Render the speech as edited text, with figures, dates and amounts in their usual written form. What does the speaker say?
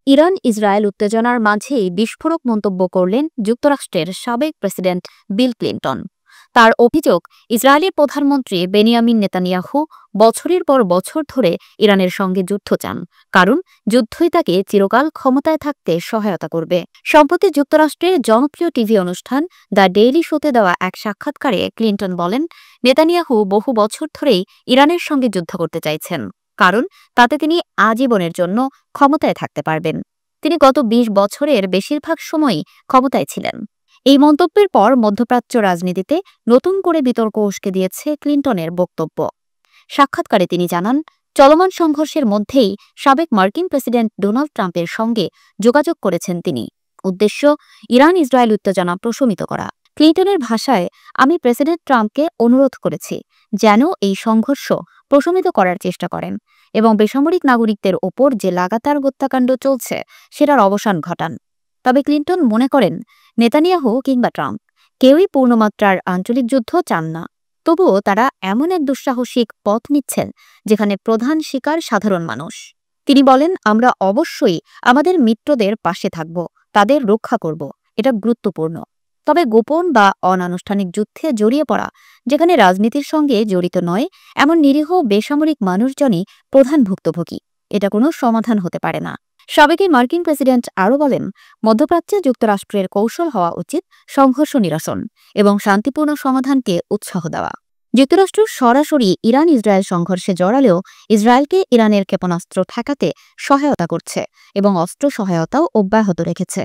Iran Israel উত্তেজনার মাঝেই বিস্ফোরক মন্তব্য করলেন যুক্তরাষ্ট্রের সাবেক প্রেসিডেন্ট বিল ক্লিন্টন। তার অভিযোগ, ইসরায়েলের প্রধানমন্ত্রী বেনিয়ামিন নেতানিয়াহু বছরের পর বছর ধরে ইরানের সঙ্গে যুদ্ধ চান, কারণ যুদ্ধই তাকে চিরকাল ক্ষমতায় থাকতে সহায়তা করবে। সম্প্রতি যুক্তরাষ্ট্রের জনপ্রিয় টিভি অনুষ্ঠান দ্য ডেইলি শোতে দেওয়া এক সাক্ষাৎকারে ক্লিন্টন বলেন, নেতানিয়াহু বহু বছর ধরেই ইরানের সঙ্গে যুদ্ধ করতে চাইছেন, কারণ তাতে তিনি আজীবনের জন্য ক্ষমতায় থাকতে পারবেন। তিনি গত ২০ বছরের বেশিরভাগ সময়ই ক্ষমতায় ছিলেন। এই মন্তব্যের পর মধ্যপ্রাচ্য রাজনীতিতে নতুন করে বিতর্ক উস্কে দিয়েছে ক্লিন্টনের বক্তব্য। সাক্ষাৎকারে তিনি জানান, চলমান সংঘর্ষের মধ্যেই সাবেক মার্কিন প্রেসিডেন্ট ডোনাল্ড ট্রাম্পের সঙ্গে যোগাযোগ করেছেন তিনি। উদ্দেশ্য, ইরান ইসরায়েল উত্তেজনা প্রশমিত করা। ক্লিন্টনের ভাষায়, আমি প্রেসিডেন্ট ট্রাম্পকে অনুরোধ করেছি যেন এই সংঘর্ষ প্রশমিত করার চেষ্টা করেন এবং বেসামরিক নাগরিকদের ওপর যে লাগাতার হত্যাকাণ্ড চলছে সেটার অবসান ঘটান। তবে ক্লিন্টন মনে করেন, নেতানিয়াহু কিংবা ট্রাম্প কেউই পূর্ণমাত্রার আঞ্চলিক যুদ্ধ চান না। তবুও তারা এমন এক দুঃসাহসিক পথ নিচ্ছেন যেখানে প্রধান শিকার সাধারণ মানুষ। তিনি বলেন, আমরা অবশ্যই আমাদের মিত্রদের পাশে থাকব, তাদের রক্ষা করব, এটা গুরুত্বপূর্ণ। তবে গোপন বা অনানুষ্ঠানিক যুদ্ধে জড়িয়ে পড়া, যেখানে রাজনীতির সঙ্গে জড়িত নয় এমন নিরীহ বেসামরিক মানুষজনই প্রধান ভুক্তভোগী, এটা কোনো সমাধান হতে পারে না। সাবেক মার্কিন প্রেসিডেন্ট আরও বলেন, মধ্যপ্রাচ্যে যুক্তরাষ্ট্রের কৌশল হওয়া উচিত সংঘর্ষ নিরসন এবং শান্তিপূর্ণ সমাধানকে উৎসাহ দেওয়া। যুক্তরাষ্ট্র সরাসরি ইরান ইসরায়েল সংঘর্ষে জড়ালেও ইসরায়েলকে ইরানের ক্ষেপণাস্ত্র ঠেকাতে সহায়তা করছে এবং অস্ত্র সহায়তাও অব্যাহত রেখেছে।